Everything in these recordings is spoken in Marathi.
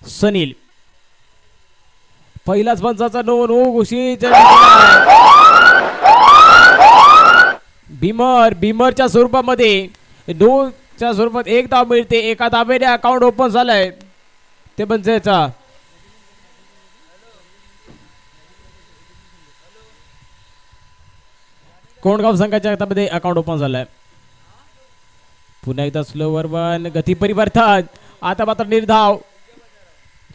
सनील. पहिलाच पंचाचा नो घोषित. भीमरच्या स्वरूपामध्ये च्या स्वरूपात एक धाव मिळते. एका धावेने अकाउंट ओपन झालंय ते पंचाचा. कोंडगाव संघाच्या हातामध्ये अकाउंट ओपन झालंय. पुन्हा एकदा स्लोवर वन गती परिवर्तन. आता मात्र निर्धाव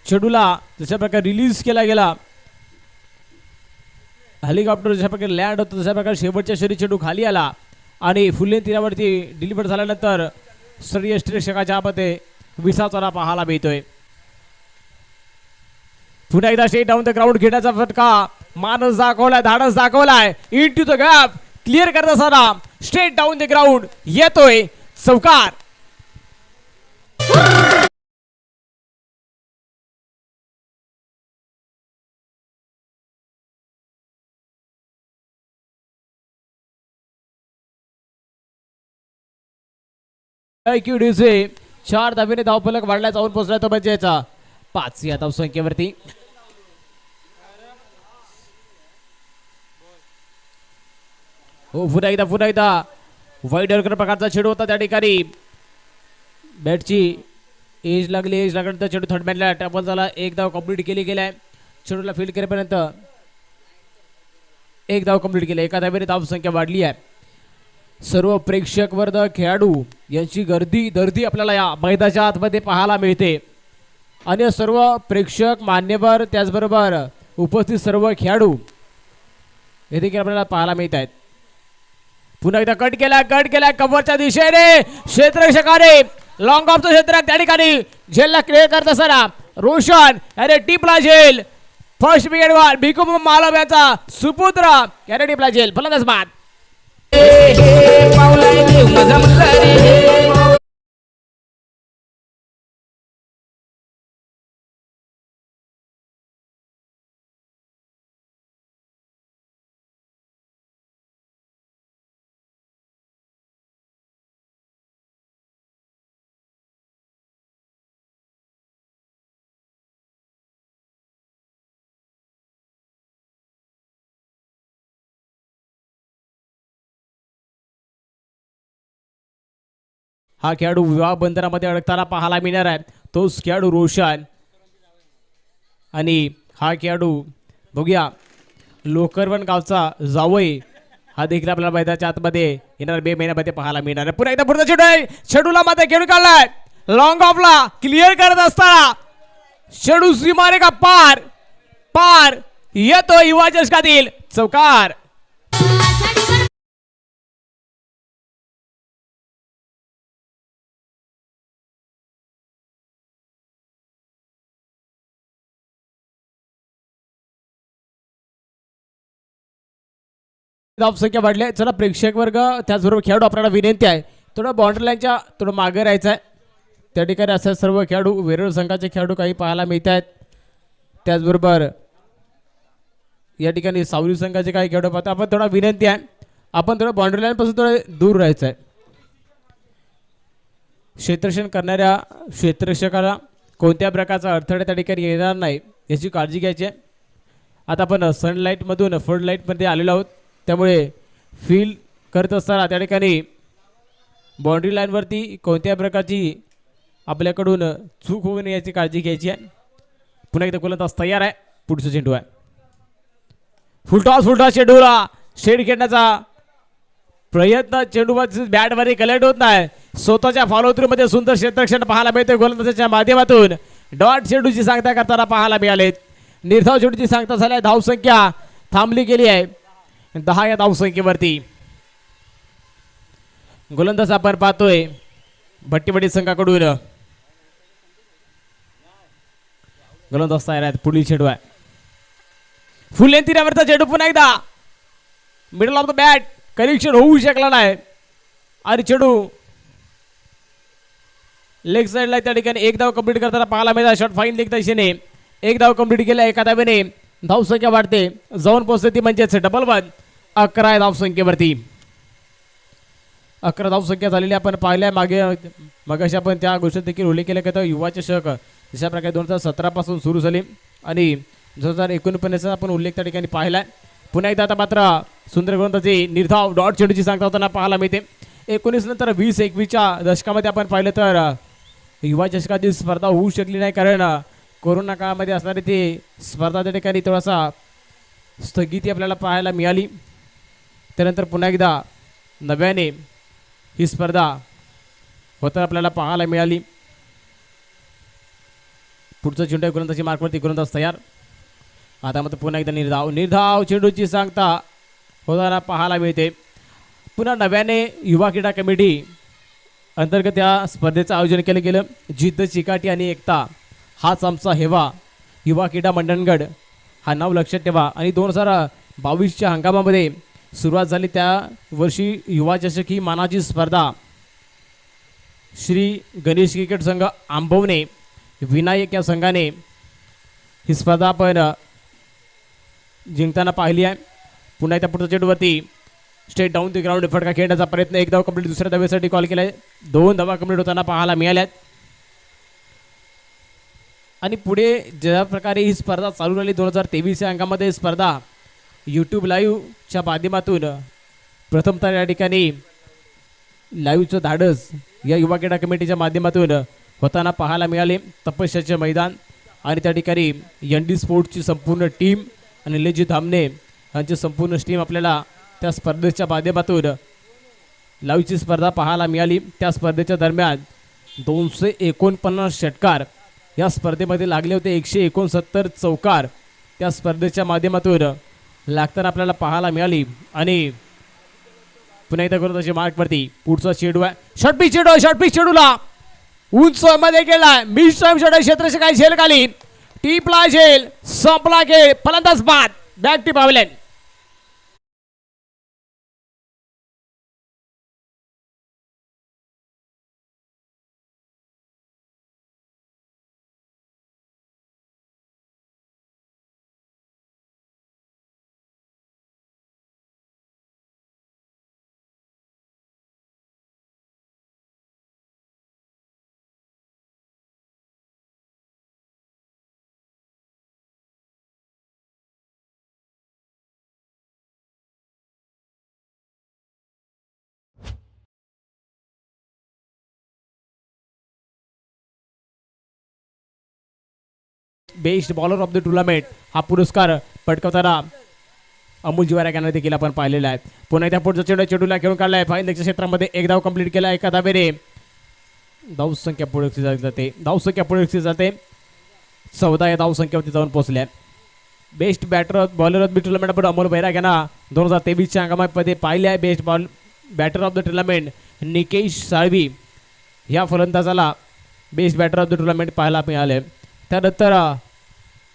चेडूला जशा प्रकारे रिलीज केला गेला. हेलिकॉप्टर जशा प्रकारे लँड होतो तशा प्रकारे शेवटच्या शरी चेडू खाली आला आणि फुल्ले तीरावरती डिलिव्हर झाल्यानंतर श्रेयष्ठकाच्या हातामध्ये विसाचरा पाहायला मिळतोय. पुन्हा एकदा स्ट्रेट डाऊन द ग्राउंड घेण्याचा फटका. मानस दाखवलाय, धाडस दाखवलाय. Into the gap clear करत असताना स्ट्रेट डाऊन द ग्राउंड येतोय चौकार. चार धावेने धावफलक वाढला. जाऊन पोहोचला तो पंचायतचा 5 या धावसंख्येवरती. हो पुन्हा एकदा वाईड यॉर्कर प्रकारचा चेडू होता त्या ठिकाणी. बॅटची एज लागल्यानंतर चेडू थर्ड मॅनला टॅपल झाला. एक धाव कंप्लीट केली गेलाय. चेडूला फील्ड करेपर्यंत एक धाव कंप्लीट केली. एका धावेने धावसंख्या वाढली आहे. सर्व प्रेक्षक वर्ग खेळाडू यांची गर्दी आपल्याला या मैदानाच्या आतमध्ये पाहायला मिळते. आणि सर्व प्रेक्षक मान्यवर त्याचबरोबर उपस्थित सर्व खेळाडू हे देखील आपल्याला पाहायला मिळत आहेत. पुन्हा एकदा कट केला कव्हरच्या दिशेने क्षेत्ररक्षकाने लॉंग ऑफचं क्षेत्र त्या ठिकाणी झेलला क्लिअर करत असताना रोशन याने टिपला झेल. फर्स्ट विकेटवर भिकू मालव यांचा सुपुत्र याने टिपला झेल. फलंदाज बाद. हा खेळाडू विवाह बंधनामध्ये अडकताना पाहायला मिळणार आहे. तोच खेळाडू रोशन. आणि हा खेळाडू बघूया लोकरवन गावचा जावई हा देखील आपल्याला मैदानाच्या आतमध्ये येणार 2 महिन्यामध्ये पाहायला मिळणार आहे. पुन्हा एकदा पुढचा चेडू आहे. चेडूला मात्र खेळून काढलाय. लॉंग ऑफला क्लिअर करत असताना चेडू सीमारेखा पार येतो युवा चषकातील चौकार. धावसंख्या वाढली आहे. चला प्रेक्षक वर्ग त्याचबरोबर खेळाडू आपल्याला विनंती आहे थोडं बाउंड्री लाईनच्या थोडं मागे राहायचं आहे. त्या ठिकाणी असं सर्व खेळाडू वेरूळ संघाचे खेळाडू काही पाहायला मिळत आहेत. त्याचबरोबर या ठिकाणी सावली संघाचे काही खेळाडू पाहता. आपण थोडा विनंती आहे आपण थोडं बाउंड्री लाईन पासून थोडं दूर राहायचं आहे. क्षेत्ररक्षण करणाऱ्या क्षेत्ररक्षकाला कोणत्या प्रकारचा अडथळा त्या ठिकाणी येणार नाही याची काळजी घ्यायची आहे. आता आपण सनलाईटमधून फ्लड लाईटमध्ये आलेलो आहोत. त्यामुळे फील्ड करत असताना त्या ठिकाणी बाउंड्री लाईनवरती कोणत्या प्रकारची आपल्याकडून चूक होऊ नये याची काळजी घ्यायची आहे. पुन्हा एकदा गोलंदाज तयार आहे. पुढचा चेंडू आहे. फुलटॉस चेंडूला शेड खेळण्याचा प्रयत्न. चेंडू बॅटमध्ये कलेक्ट होत नाही. स्वतःच्या फॉलो थ्रू मध्ये सुंदर क्षेत्ररक्षण पाहायला मिळते. गोलंदाजाच्या माध्यमातून डॉट चेंडूची सांगता करताना पाहायला मिळालेत. निर्धाव चेंडूची सांगता झाल्या. धावसंख्या थांबली गेली आहे 10 या धावसंख्येवरती. गोलंदाज आपण पाहतोय भट्टीवडी संघाकडून. गोलंदाज तयार आहेत. पुढील चेंडू आहे. फुल लेंथ तीरावरचा चेंडू. पुन्हा एकदा middle of the bat connection होऊ शकला नाही आणि चेंडू लेग साइडला त्या ठिकाणी एक धाव कंप्लीट करताना पाहायला मिळाला. शॉट फाईन लेग दिशेने एक धाव कंप्लीट केला. एका धावेने धावसंख्या वाढते. जाऊन पोहोचते ती म्हणजेच डबल 1 11 धावसंख्येवरती. 11 धावसंख्या झालेली आपण पाहिल्या मागे मगाशी आपण त्या गोष्टीत देखील उल्लेख केला की युवा चषक जशा प्रकारे 2017 पासून सुरू झाली आणि 2019 आपण उल्लेख त्या ठिकाणी पाहिलाय. पुन्हा एकदा आता मात्र सुंदर गोलंदाजी निर्धाव डॉट चेंडूची सांगता होताना पाहायला मिळते. 19 नंतर 20-21च्या दशकामध्ये आपण पाहिलं तर युवा चषकाची स्पर्धा होऊ शकली नाही कारण कोरोना काळामध्ये असणारी ती स्पर्धा त्या ठिकाणी थोडासा स्थगिती आपल्याला पाहायला मिळाली. त्यानंतर पुन्हा एकदा नव्याने ही स्पर्धा होताना आपल्याला पाहायला मिळाली. पुढचं चेंडू गोलंदाजी मार्कवरती गोलंदाज तयार. आता मात्र पुन्हा एकदा निर्धाव चेंडूची सांगता होताना पाहायला मिळते. पुन्हा नव्याने युवा क्रीडा कमिटी अंतर्गत या स्पर्धेचं आयोजन केलं गेलं. जिद्द चिकाटी आणि एकता हाच आमचा हेवा युवा क्रीडा मंडणगड हा नाव लक्षात ठेवा. आणि 2022च्या हंगामामध्ये सुरुवात झाली त्या वर्षी युवा चषक ही मानाची स्पर्धा श्री गणेश क्रिकेट संघ आंबवणे विनायक या संघाने ही स्पर्धा आपण जिंकताना पाहिली आहे. पुन्हा एकदा पुढच्या चेंडूवरती स्ट्रेट डाऊन द ग्राउंड फटका खेळण्याचा प्रयत्न. एक धाव कंप्लीट, दुसऱ्या धावेसाठी कॉल केला आहे. 2 धावा कंप्लीट होताना पाहायला मिळाल्यात. आणि पुढे ज्या प्रकारे ही स्पर्धा चालू राहिली 2023 या अंकामध्ये स्पर्धा यूट्यूब लाईव्हच्या माध्यमातून प्रथमतः या ठिकाणी लाईव्हचं धाडस या युवा क्रीडा कमिटीच्या माध्यमातून होताना पाहायला मिळाले. तपस्याचे मैदान आणि त्या ठिकाणी ND स्पोर्ट्सची संपूर्ण टीम आणि निलेजी धामणे यांची संपूर्ण टीम आपल्याला त्या स्पर्धेच्या माध्यमातून लाईव्हची स्पर्धा पाहायला मिळाली. त्या स्पर्धेच्या दरम्यान 249 षटकार या स्पर्धेमध्ये लागले होते. 169 चौकार त्या स्पर्धेच्या माध्यमातून लागताना आपल्याला पाहायला मिळाली. आणि पुन्हा एकदा गोलंदाजी मार्कवरती पुढचा चेंडू आहे. शॉर्टपिच चेंडूला उंच मध्ये गेलाय. मिस टाइम शॉट क्षेत्राचे काही झेल खाली टीपला झेल संपला खेळ. फलंदाज बाद बॅक टीप आवलेन. Best bowler of the tournament हा पुरस्कार पटकावताना अमोल जिवारा यांना देखील आपण पाहिलेला आहे. पुन्हा एकदा पुढचा चेंडूला घेऊन काढलाय. फाईनलच्या क्षेत्रामध्ये एक धाव कंप्लीट केला. एका धावेने धावसंख्या पुढे जाते. 14 या धावसंख्येवरती जाऊन पोहोचल्या. Best batter bowler of the tournament आपण अमोल बैराग यांना 2023च्या हंगामामध्ये पाहिले आहे. Best batter of the tournament Nikesh Salvi या फलंदाजाला best batter of the tournament पाहायला मिळाले. त्यानंतर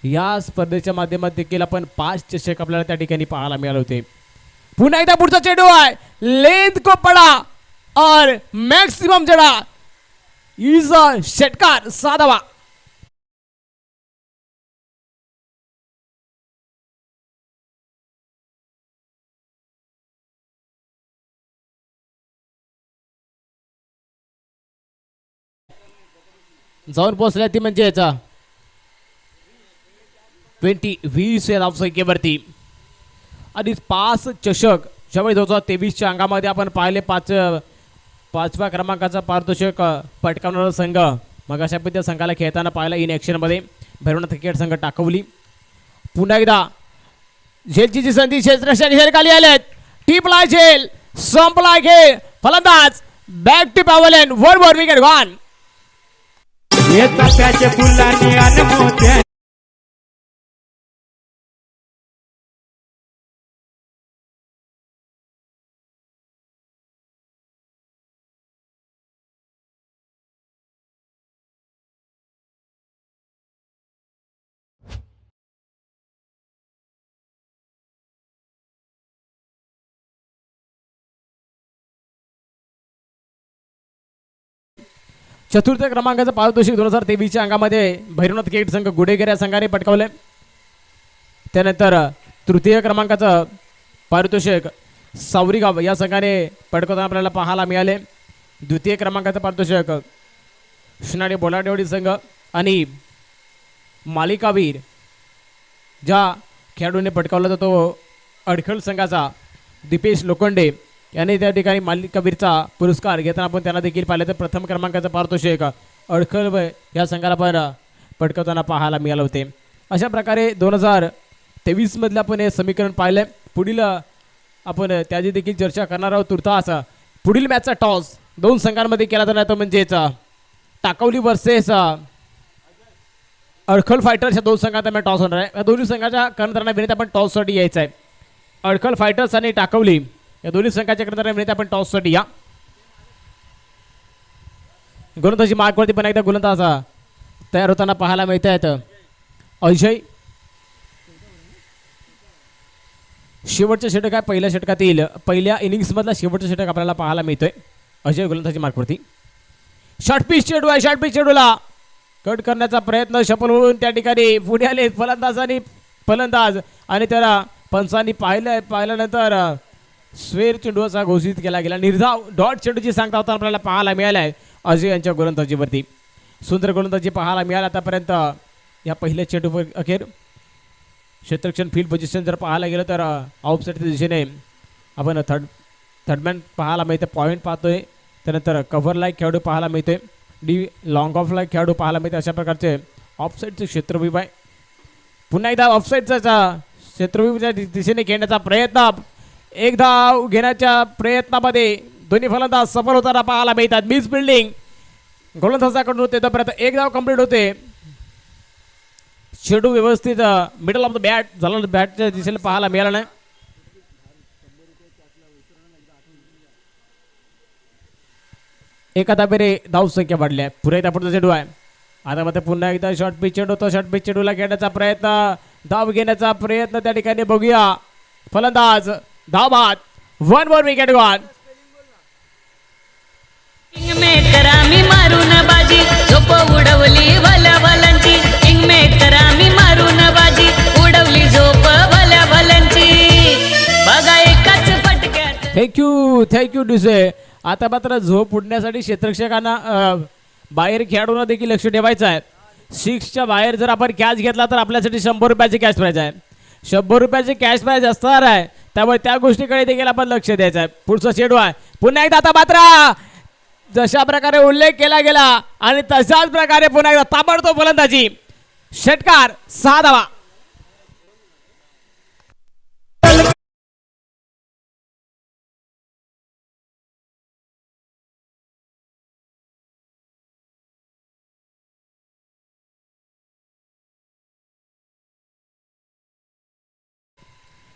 या स्पर्धेच्या माध्यमात देखील आपण 5 चषक आपल्याला त्या ठिकाणी पाहायला मिळाले होते. पुन्हा एकदा पुढचा चेंडू आहे. लेंथ को पडा और मॅक्सिमम जडा इज अ षटकार 6 धावा. जाऊन पोहोचल्या ती म्हणजे याचा 20 या धावसंख्येवरती. आणि 5 चषक ज्यावेळी 2023च्या अंगामध्ये आपण पाहिले 5व्या क्रमांकाचा पारितोषिक पटकावणारा संघ मग अशा त्या संघाला खेळताना पाहिला इन ॲक्शनमध्ये भैरवनाथ क्रिकेट संघ टाकवली. पुन्हा एकदा झेलची संधी क्षेत्राच्या घेर खाली आलेत. टिपला झेल संपला खेळ. फलंदाज बॅक टिप आवलेन. 1 wicket gone. चतुर्थ क्रमांकाचं पारितोषिक 2023च्या अंगामध्ये भैरवनाथ क्रिकेट संघ गुडेगर या संघाने पटकावले. त्यानंतर तृतीय क्रमांकाचं पारितोषिक सावरीगाव या संघाने पटकवताना आपल्याला पाहायला मिळाले. द्वितीय क्रमांकाचं पारितोषिक शिनाडे बोलाडेवाडी संघ आणि मालिकावीर ज्या खेळाडूने पटकावला जातो अडखळ संघाचा दीपेश लोखंडे यांनी त्या ठिकाणी मालिकावीरचा पुरस्कार घेताना आपण त्यांना देखील पाहिलं. तर प्रथम क्रमांकाचं पारितोषिक अडखळ या संघाला पण पटकावताना पाहायला मिळाले होते. अशा प्रकारे 2023 मधलं आपण हे समीकरण पाहिलं. पुढील आपण त्याची देखील चर्चा करणार आहोत. तुर्तास पुढील मॅचचा टॉस दोन संघांमध्ये केला जाणार, तो म्हणजेच टाकवली वर्सेस अडखळ फायटर्स या दोन संघांचा मॅच टॉस होणार आहे. या दोन्ही संघाच्या कर्णधारांना विनंती आपण टॉससाठी यायचं आहे. अडखळ फायटर्स आणि टाकवली या दोन्ही संघाच्या कर्णधारांना विनंती आपण टॉससाठी या. गोलंदाजी मार्कवरती पण एकदा गोलंदाज तयार होताना पाहायला मिळत आहेत. अजय शेवटचं षटक आहे पहिल्या षटकातील पहिल्या इनिंग्समधला शेवटचं षटक आपल्याला पाहायला मिळतोय. अजय गोलंदाजी मार्कवरती शॉर्ट पिच चेंडू आहे. शॉर्ट पिच चेंडूला कट करण्याचा प्रयत्न सफल होऊन त्या ठिकाणी पुढे आले फलंदाज आणि त्याला पंचांनी पाहिल्यानंतर स्वेर चेंडूचा घोषित केला गेला. निर्धाव डॉट चेंडूची सांगता होता आपल्याला पाहायला मिळाला आहे अजय यांच्या गोलंदाजीवरती. सुंदर गोलंदाजी पाहायला मिळाला आतापर्यंत या पहिल्या चेंडूवर. अखेर क्षेत्ररक्षण फील्ड पोझिशन जर पाहायला गेलं तर ऑफसाईडच्या दिशेने आपण थर्डमॅन पाहायला मिळते. पॉईंट पाहतोय. त्यानंतर कव्हरला एक खेळाडू पाहायला मिळतोय. लॉंग ऑफला एक खेळाडू पाहायला मिळते. अशा प्रकारचे ऑफसाईडचे क्षेत्रविभ आहे. पुन्हा एकदा ऑफसाईडचा क्षेत्रविभच्या दिशेने खेळण्याचा प्रयत्न. एक धाव घेण्याच्या प्रयत्नामध्ये दोन्ही फलंदाज सफल होताना पाहायला मिळतात. मिस बिल्डिंग गोलंदाजाकडून होते तोपर्यंत एक धाव कंप्लीट होते. चेंडू व्यवस्थित मिडल ऑफ द बॅट झाला. बॅटच्या दिशेने पाहायला मिळाला नाही. एका धावेने धाव संख्या वाढल्या. पुढे पुढचा चेंडू आहे. आता मात्र पुन्हा एकदा शॉर्ट पिच चेंडू होतो. शॉर्ट पिच चेंडूला घेण्याचा प्रयत्न धाव घेण्याचा प्रयत्न त्या ठिकाणी बघूया. फलंदाज धाव बाद. 1 more विकेट गॉन. मी मारून बाजी झोप उडवली भल्या भल्यांची. मी मारून बाजी उडवली झोप भल्या भल्यांची. बघा एकाच फटक्यात. थँक्यू डिसे. आता मात्र झोप उडण्यासाठी क्षेत्ररक्षकांना बाहेर खेळाडूंना देखील लक्ष ठेवायचं आहे. 6च्या बाहेर जर आपण कॅच घेतला तर आपल्यासाठी 100 रुपयाची कॅश प्राईज आहे. 100 रुपयाची कॅश प्राईज असणार आहे. त्यामुळे त्या गोष्टीकडे देखील आपण लक्ष द्यायचं आहे. पुढचा चेंडू आहे. पुन्हा एकदा आता मात्र जशा प्रकारे उल्लेख केला गेला आणि तशाच प्रकारे पुन्हा एकदा ताबडतोब फलंदाजी. षटकार 6 धावा.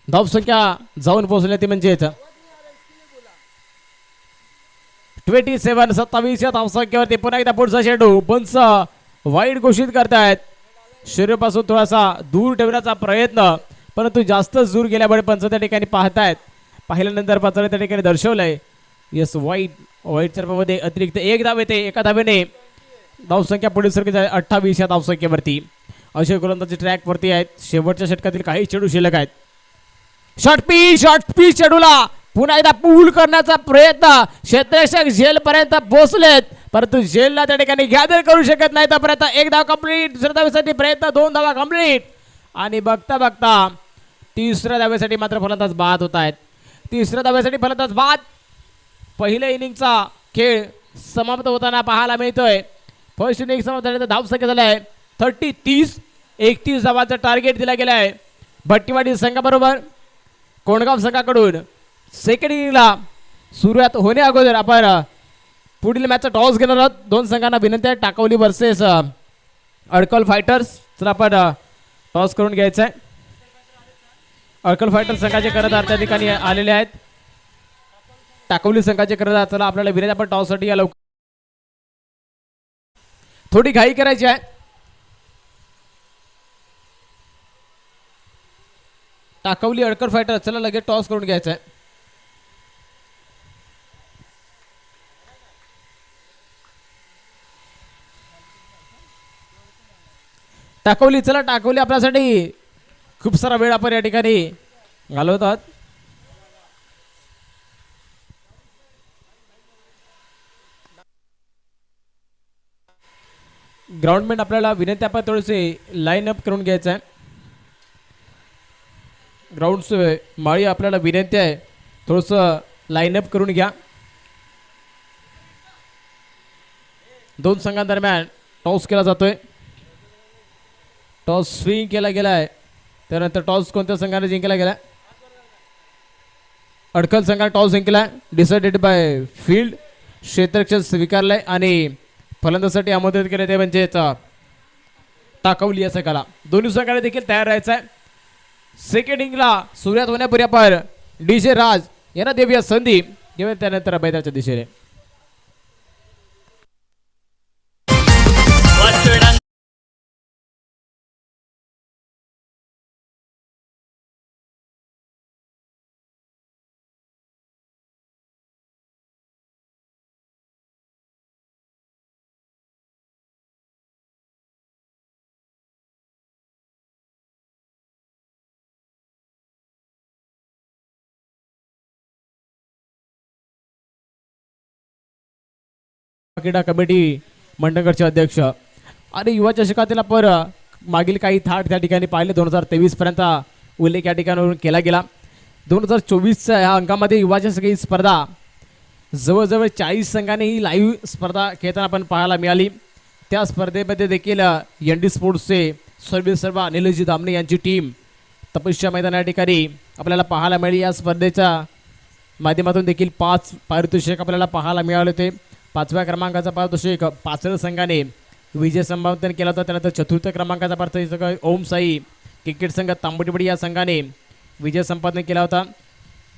धावसंख्या जाऊन पोहोचली ती म्हणजेच 27 या धावसंख्येवरती पुन्हा एकदा पुढचा चेंडू पंच वाईट घोषित करतायत. शरीरापासून थोडासा दूर ठेवण्याचा प्रयत्न परंतु जास्त दूर गेल्यामुळे पंच त्या ठिकाणी पाहतायत. पाहिल्यानंतर पंचाने त्या ठिकाणी दर्शवलंय यस वाईटच्या रूपामध्ये अतिरिक्त एक धाव येते. एका धावेने धावसंख्या पुढील सरकी 28 या धावसंख्येवरती. अशा गोलंदाजी ट्रॅकवरती आहेत. शेवटच्या षटकातील काही चेंडू शिल्लक आहेत. शॉर्ट पिच चेंडूला पुन्हा एकदा पूल करण्याचा प्रयत्न. क्षेत्ररक्षक झेल पर्यंत पोहोचलेत परंतु झेलला त्या ठिकाणी गॅदर करू शकत नाही. तोपर्यंत एक धाव कंप्लीट. दुसऱ्या धावेसाठी प्रयत्न. 2 धावा कंप्लीट आणि बघता बघता तिसऱ्या धावेसाठी मात्र फलंदाज बाद होत आहेत. तिसऱ्या धावेसाठी फलंदाज बाद. पहिल्या इनिंगचा खेळ समाप्त होताना पाहायला मिळतोय. फर्स्ट इनिंग समाप्त झाल्यानंतर धावसंख्या झाला आहे 30. 31 धावांचा टार्गेट दिला गेला आहे भट्टीवाडी संघाबरोबर. कोंडगाव संघाकडून सेकंड इनिंगला सुरुवात होण्या अगोदर आपण पुढील मॅचचा टॉस घेणार आहोत. दोन संघांना विनंती आहे. टाकवली वर्सेस अडकल फायटर्स. तर आपण टॉस करून घ्यायचा आहे. अडकल फायटर्स संघाचे कर्णधार त्या ठिकाणी आलेले आहेत. टाकवली संघाचे कर्णधार. चला आपल्याला विनंती आपण टॉससाठी या लवकर. थोडी घाई करायची आहे. टाकवली अडकल फायटर. चला लगेच टॉस करून घ्यायचा आहे. टाकवली. चला टाकवली आपल्यासाठी खूप सारा वेळ आपण या ठिकाणी घालवतात. ग्राउंडमेट आपल्याला विनंती आपण थोडेसे लाईन अप करून घ्यायचं आहे. ग्राउंड माळी आपल्याला विनंती आहे थोडंसं लाईन अप करून घ्या. दोन संघांदरम्यान टॉस केला जातोय. टॉस स्विंग केला गेला आहे. त्यानंतर टॉस कोणत्या संघाने जिंकला गेला? अडकल संघाने टॉस जिंकला. Decided by field. क्षेत्ररक्षण स्वीकारलंय आणि फलंदाजासाठी आमंत्रित केले ते म्हणजेच टाकवली या संघाला. दोन्ही संघाने देखील तयार राहायचं आहे. सेकंड इनिंगला सुरुवात होण्यापूर्वी आपण DJ राज यांना देऊया संधी. घेऊया त्यानंतर मैदानाच्या दिशेने. क्रीडा कमिटी मंडळचे अध्यक्ष आणि युवा चषकातील आपण मागील काही थाट त्या ठिकाणी पाहिले. 2023 पर्यंत उल्लेख या ठिकाणावरून केला गेला. 2024च्या ह्या अंकामध्ये युवा चषक ही स्पर्धा जवळजवळ 40 संघांनी ही लाईव्ह स्पर्धा खेळताना आपण पाहायला मिळाली. त्या स्पर्धेमध्ये देखील ND स्पोर्ट्सचे सर्व निलेशजी दामणे यांची टीम तपस्या मैदान या ठिकाणी आपल्याला पाहायला मिळाली. या स्पर्धेच्या माध्यमातून देखील 5 पारितोषिक आपल्याला पाहायला मिळाले होते. 5व्या क्रमांकाचा पारितोषिक पाचळ संघाने विजय संपादन केला होता. त्यानंतर 4थ्या क्रमांकाचा पारितोषिक ओम साई क्रिकेट संघ तांबडीवाडी या संघाने विजय संपादन केला होता.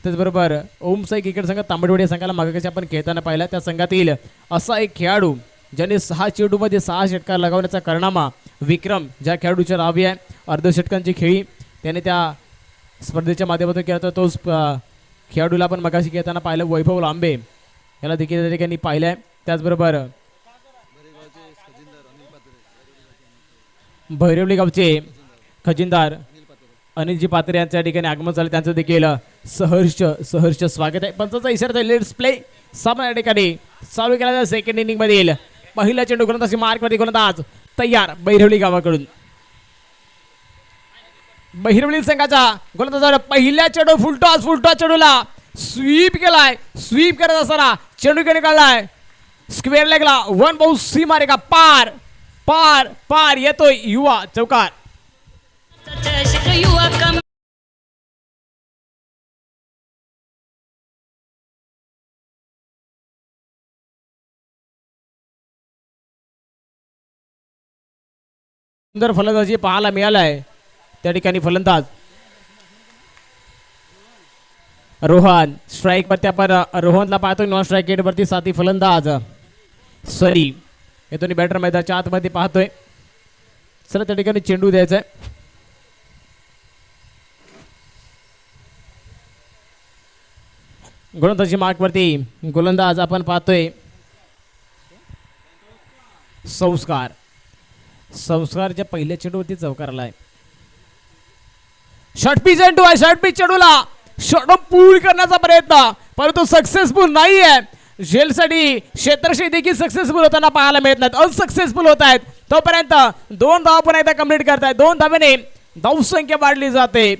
त्याचबरोबर ओम साई क्रिकेट संघ तांबडीवाडी या संघाला मागेकशी आपण खेळताना पाहिला. त्या संघातील असा एक खेळाडू ज्याने 6 चेंडूमध्ये 6 षटकार लगावण्याचा कारनामा विक्रम ज्या खेळाडूच्या नावे आहे. अर्धषटकांची खेळी त्याने त्या स्पर्धेच्या माध्यमातून केला होता. तोच खेळाडूला आपण मगाशी खेळताना पाहिलं वैभव लांबे याला देखील त्या ठिकाणी पाहिलं आहे. त्याचबरोबर भैरवली गावचे खजिनदार अनिलजी पात्रे यांच्या ठिकाणी आगमन झालं. त्यांचं देखील सहर्ष स्वागत आहे. पंचाचा इशारा लेट्स प्ले. सामना या ठिकाणी चालू केला. सेकंड इनिंग मधील पहिला चेंडू गोलंदाजी मार्कमध्ये गोलंदाज तयार भैरवली गावाकडून. भैरवली संघाचा गोलंदाज पहिल्या चेंडू फुलटॉस चेंडूला स्वीप केलाय. स्वीप करत असताना चेंडू कडे काढलाय स्क्वेअर लेगला. 1 बाउंस सी मारेगा. पार पार पार येतोय युवा चौकार. चषक युवा कम सुंदर फलंदाजी पाहायला मिळालाय. त्या ठिकाणी फलंदाज रोहन स्ट्राईक वरती आपण रोहनला पाहतोय. नॉन स्ट्राईक गेट वरती साथी फलंदाज सरी येतो बॅटर मैदानाच्या आतमध्ये पाहतोय. चला त्या ठिकाणी चेंडू द्यायचा आहे. गोलंदाजी मार्क वरती गोलंदाज आपण पाहतोय संस्कारच्या पहिल्या चेंडूवरती चौकाराला आहे. षटपी चेंडू आहे. षटपी चेंडूला षटक पूल करण्याचा प्रयत्न परंतु सक्सेसफुल नाही आहे. झेलसाठी क्षेत्रक्षी देखील सक्सेसफुल होताना पाहायला मिळत नाहीत. अनसक्सेसफुल होत आहेत. तोपर्यंत 2 धावा पुन्हा एकदा कंप्लीट करतायत. 2 धावेने धावसंख्या वाढली जाते.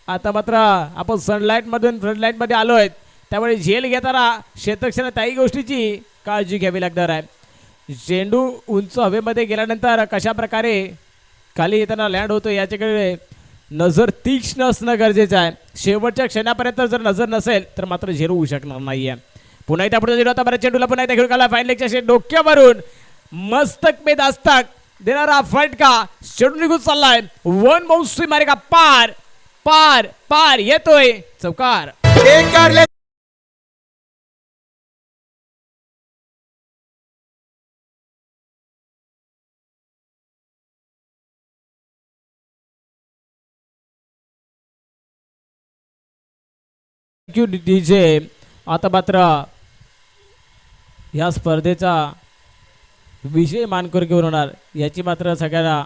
आता मात्र आपण सनलाइट मधून फ्रंटलाइट मध्ये आलोय. त्यामुळे झेल घेताना क्षेत्रक्षण त्याही गोष्टीची काळजी घ्यावी लागणार आहे. चेंडू उंच हवेमध्ये गेल्यानंतर कशा प्रकारे खाली येताना लँड होतो याच्याकडे नजर तीक्ष्ण असणं गरजेचं आहे. शेवटच्या क्षणापर्यंत जर नजर नसेल तर मात्र झेल होऊ शकणार नाहीये. पुन्हा एकदा पुढे आता बऱ्याच चेंडूला पुन्हा एकदा घेऊन गेला. फाईन लेगच्या डोक्यावरून मस्तक पे दस्तक देणारा फटका चेंडू निघून चाललाय. 1 बाउंस मारेगा. पार पार पार येतोय चौकार. DJ आता मात्र या स्पर्धेचा विषय मानकर घेऊन होणार याची मात्र सगळ्यांना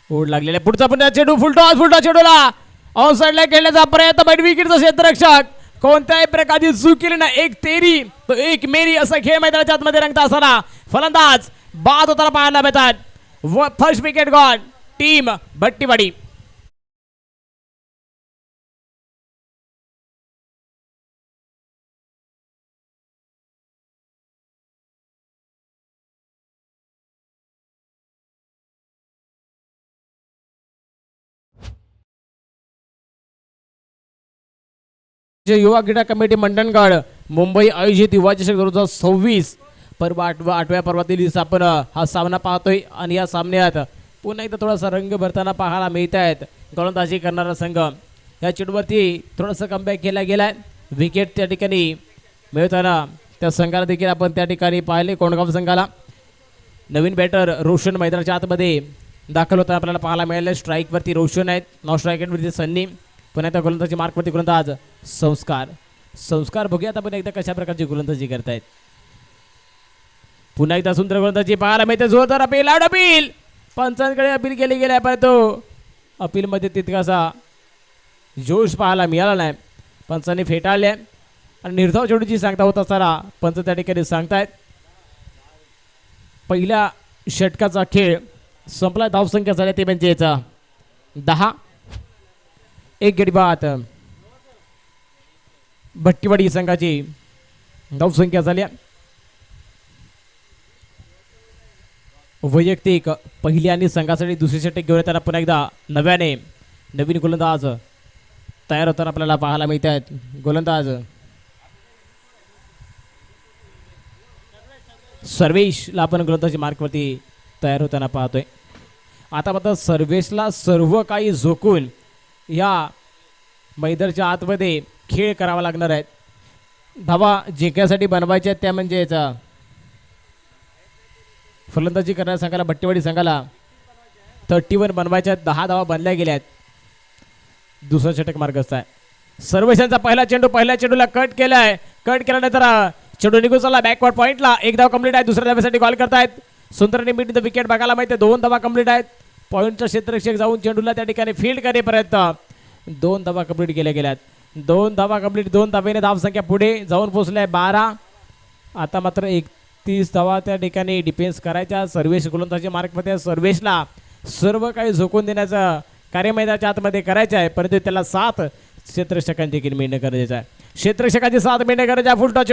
ओढ लागलेली आहे. पुढचा पुन्हा चेंडू फुलटॉस चेंडूला ऑन साइडला खेळण्याचा प्रयत्न बैट विकेटचा क्षेत्ररक्षक कोणत्याही प्रकारची चूक केली ना. 1 तेरी तो 1 मेरी असा खेळ मैदानाच्या आतमध्ये रंगता असताना फलंदाज बाद होताना पाहायला मिळतात व फर्स्ट विकेट गॉन टीम भट्टीवाडी. जे युवा क्रीडा कमिटी मंडणगड मुंबई आयोजित युवा चषक 2026 पर्व आठव्या पर्वातील दिवस आपण हा सामना पाहतोय आणि या सामन्यात पुन्हा एकदा थोडासा रंग भरताना पाहायला मिळत आहेत. गोलंदाजी करणारा संघ या चेंडूवरती थोडासा कमबॅक केला गेलाय. विकेट त्या ठिकाणी मिळताना त्या संघाला देखील आपण त्या ठिकाणी पाहिले. कोंडगाव संघाला नवीन बॅटर रोशन मैदानाच्या आतमध्ये दाखल होताना आपल्याला पाहायला मिळाले. स्ट्राईकवरती रोशन आहेत, नॉन स्ट्राईकवरती सन्नी. पुन्हा एकदा गोलंदाजी मार्कवरती गोलंदाज संस्कार बघूयात आपण एकदा कशा प्रकारची गोलंदाजी करतायत. पुन्हा एकदा सुंदर गोलंदाजी पाहायला मिळते. जोरदार अपील पंचांकडे अपील केली गेली आहे, तो अपीलमध्ये तितकासा जोश पाहायला मिळाला नाही. पंचांनी फेटाळले आणि निर्धाव चेंडूची सांगता होत असताना पंच त्या ठिकाणी सांगतायत पहिल्या षटकाचा खेळ संपला. धावसंख्या झाल्या ते म्हणजे 10. एक गडी बाद भट्टीवाडी संघाची धावसंख्या झाल्या. वैयक्तिक पहिली आणि संघासाठी दुसरी षटक घेऊन येताना पुन्हा एकदा नवीन गोलंदाज तयार होताना आपल्याला पाहायला मिळत आहेत. गोलंदाज सर्वेशला आपण गोलंदाजी मार्कवरती तयार होताना पाहतोय. आता मात्र सर्वेशला सर्व काही झोकून या मैदानाच्या आतमध्ये खेळ करावा लागणार आहेत. धावा जिंकण्यासाठी बनवायच्या आहेत, त्या म्हणजे याचा फलंदाजी करणाऱ्या संघाला भट्टीवाडी संघाला 31 बनवायच्या आहेत. 10 धावा बनल्या गेल्या आहेत. दुसरा षटक मार्गस्थ आहे. सर्वेशांचा पहिला चेंडूला कट केलाय. कट केल्यानंतर चेंडू निघून चालला बॅकवर्ड पॉईंटला. एक धाव कंप्लीट आहे. दुसऱ्या धाव्यासाठी कॉल करतायत. सुंदरने मिड द विकेट बघायला माहिती. 2 धावा कंप्लीट आहेत. पॉईंटचा क्षेत्ररक्षक जाऊन चेंडूला त्या ठिकाणी फील्ड करेपर्यंत 2 धावा कंप्लीट केल्या गेल्यात. 2 धावा कंप्लीट. 2 धावेने धावसंख्या पुढे जाऊन पोहोचल्या 12. आता मात्र 31 धावा त्या ठिकाणी डिफेन्स करायच्या. सर्वेश गोलंदाजी मार्कमध्ये सर्वेशला सर्व काही झोकून देण्याचं कार्य मैदानाच्या आतमध्ये करायचं आहे, परंतु त्याला 7 क्षेत्ररक्षकांची देखील मेंढ करायचं आहे. क्षेत्ररक्षकांची 7 मेंढ करायच्या. फुलटॉ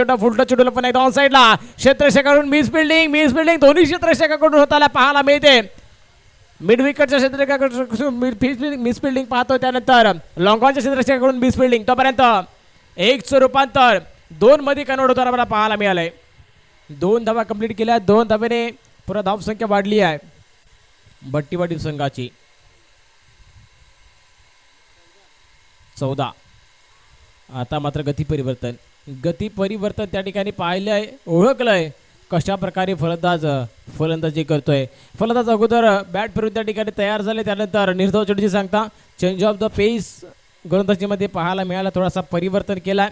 चेंडूला पण एकदा ऑन साईडला क्षेत्ररक्षकाकडून मिस फिल्डिंग दोन्ही क्षेत्ररक्षकाकडून होताना पाहायला मिळते. मिड विकेटच्या क्षेत्ररक्षकाकडून मिस फिल्डिंग पाहतो. त्यानंतर लॉंगॉनच्या क्षेत्ररक्षकाकडून मिस फिल्डिंग. तोपर्यंत 1चं रूपांतर 2 मध्ये कन्वर्ट होताना मला पाहायला मिळालंय. 2 धावा कंप्लीट केल्या. 2 धावेने पुन्हा धावसंख्या वाढली आहे भट्टीवाडी संघाची. 14. आता मात्र गती परिवर्तन त्या ठिकाणी पाहिलंय, ओळखलंय कशा प्रकारे फलंदाजी करतोय. फलंदाज अगोदर बॅट फिरून त्या ठिकाणी तयार झाले. त्यानंतर निर्धाव चेंडूची सांगता चेंज ऑफ द पेस गोलंदाजीमध्ये पाहायला मिळाला. थोडासा परिवर्तन केलाय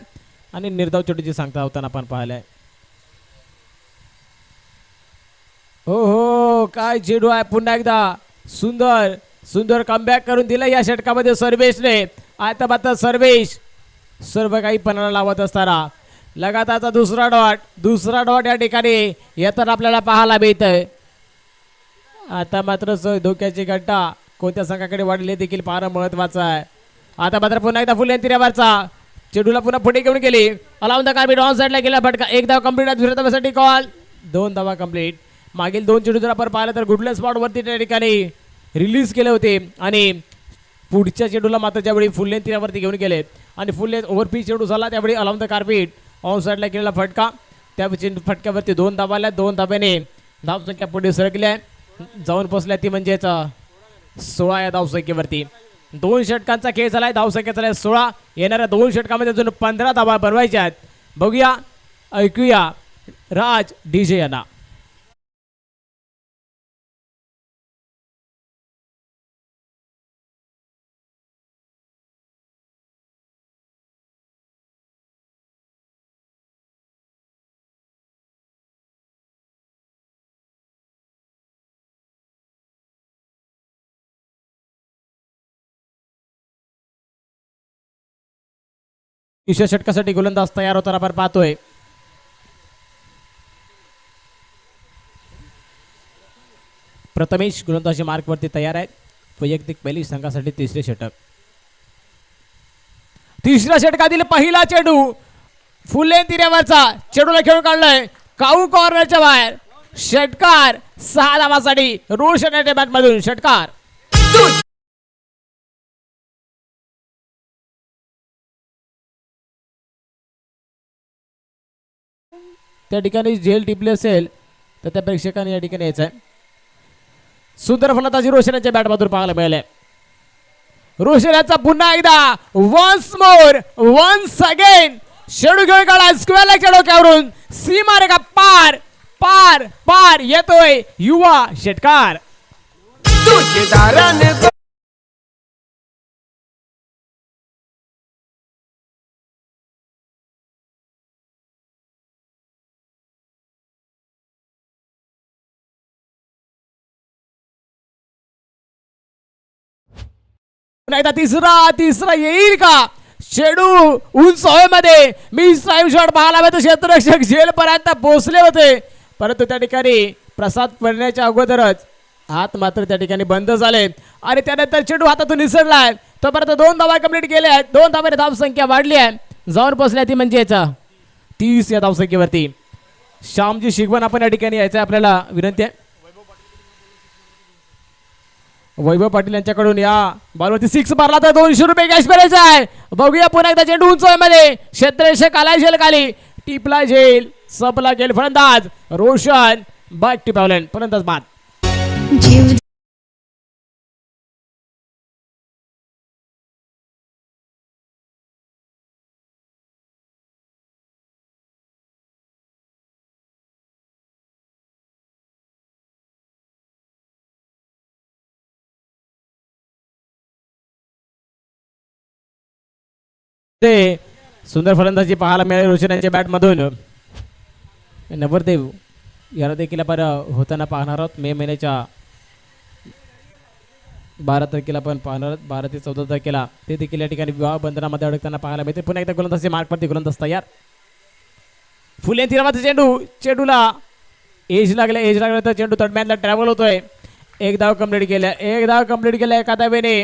आणि निर्धाव चेंडूची सांगता होताना आपण पाहिलंय. हो काय चेंडू आहे. पुन्हा एकदा सुंदर कमबॅक करून दिला या षटकामध्ये सर्वेशने. आता मात्र सर्वेश सर्व काही पणाला लावत असताना लगातारचा दुसरा डॉट या ठिकाणी येताना आपल्याला पाहायला मिळतंय. आता मात्र धोक्याची घंटा कोणत्या संघाकडे वाढले देखील पाहणं महत्वाचं आहे. आता मात्र पुन्हा एकदा फुल यंत्रियावरचा चेंडूला पुन्हा पुढे घेऊन गेली. अलाउन द कार्बी ऑन साईडला गेला फटका. 1 धाव कंप्लीट. दुसऱ्या धाव्यासाठी कॉल. 2 धावा कंप्लीट. मागील 2 चेंडू जर आपण पाहिलं तर गुडलंस स्पॉटवरती त्या ठिकाणी रिलीज केले होते आणि पुढच्या चेंडूला मात्र ज्यावेळी फुल लेंथवरती घेऊन गेले आणि फुल लेंथ ओव्हरपीच चेंडू झाला त्यावेळी अलाउन द कार्पेट ऑन साईडला केलेला फटका. त्या चेंडू फटक्यावरती 2 धावा आल्या. 2 धाब्याने धावसंख्या पुढे सरकल्या जाऊन पोचल्या ती म्हणजेच 16 या धावसंख्येवरती. 2 षटकांचा खेळ झालाय. धावसंख्या झाल्या 16. येणाऱ्या 2 षटकामध्ये अजून 15 धावा बनवायच्या आहेत. बघूया ऐकूया राज डीजे यांना. तिसऱ्या षटकासाठी गोलंदाज तयार होताना आपण पाहतोय. प्रथमेश गोलंदाजी मार्कवरती तयार आहेत. वैयक्तिक पहिली संघासाठी तिसरे षटक. तिसऱ्या षटकातील पहिला चेंडू फुले तिऱ्यावरचा चेंडूला खेळून काढलाय काऊ कॉर्नरच्या बाहेर. षटकार 6 धावासाठी रोशन मधून षटकार. त्या ठिकाणी झेल टिपली असेल तर त्या प्रेक्षकांनी या ठिकाणी यायचं आहे. सुंदर फलंदाजी रोशनाच्या बॅटमधून पाहायला मिळाले. रोशनाचा पुन्हा एकदा वन्स मोर वन्स अगेन शेडू घेऊन काढा स्क्वेअरला डोक्यावरून सीमा रेखा पार पार पार येतोय युवा षटकार. एकदा तिसरा येईल का. चेंडू उंच हवेमध्ये मी साईव्ह शॉट पाहायला मिळतो. क्षेत्ररक्षक झेल पर्यंत पोहोचले होते परंतु त्या ठिकाणी प्रसाद पडण्याच्या अगोदरच हात मात्र त्या ठिकाणी बंद झाले आणि त्यानंतर चेंडू हातातून निसरलाय. तोपर्यंत 2 धावा कंप्लीट केल्या आहेत. 2 धावांनी धावसंख्या वाढली आहे जाऊन पोहोचल्या ती म्हणजे 30 या धावसंख्येवरती. श्यामजी शिगवण आपण या ठिकाणी यायचं आपल्याला विनंती आहे. वैभव पाटील यांच्याकडून या बॉलवरती 6 मारला तर 200 रुपये कॅश प्राइज आहे. बघूया पुन्हा एकदा चेंडू उंच मध्ये क्षेत्ररक्षक आलाय झेल खाली टिपला झेल सपला गेल फलंदाज रोशन बॅक टिपावलन फलंदाज बाद. ते सुंदर फलंदाजी पाहायला मिळाली रोशन यांच्या बॅटमधून. नवरदेव याला देखील आपण होताना पाहणार आहोत. मे महिन्याच्या 12 तारखेला आपण पाहणार आहोत. 12 ते 14 तारखेला ते देखील या ठिकाणी विवाह बंधनामध्ये अडकताना पाहायला मिळते. पुन्हा एकदा गोलंदाजी मार्कवरती गोलंदाज तयार. फुले तिरवाचा चेंडूला एज लागला तर चेंडू तडम्यातला ट्रॅव्हल होतोय. 1 धाव कंप्लीट केल्या एका धावेने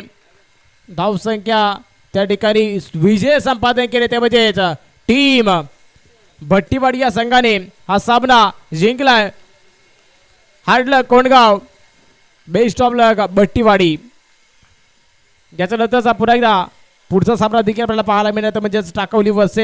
धावसंख्या त्या ठिकाणी विजय संपादन केले ते म्हणजे टीम भट्टीवाडी या संघाने हा सामना जिंकलाय. Hard luck Kondgaon best of लक भट्टीवाडी. याच्यानंतरचा पुन्हा एकदा पुढचा सामना देखील आपल्याला पाहायला मिळणार म्हणजे टाकवली वसे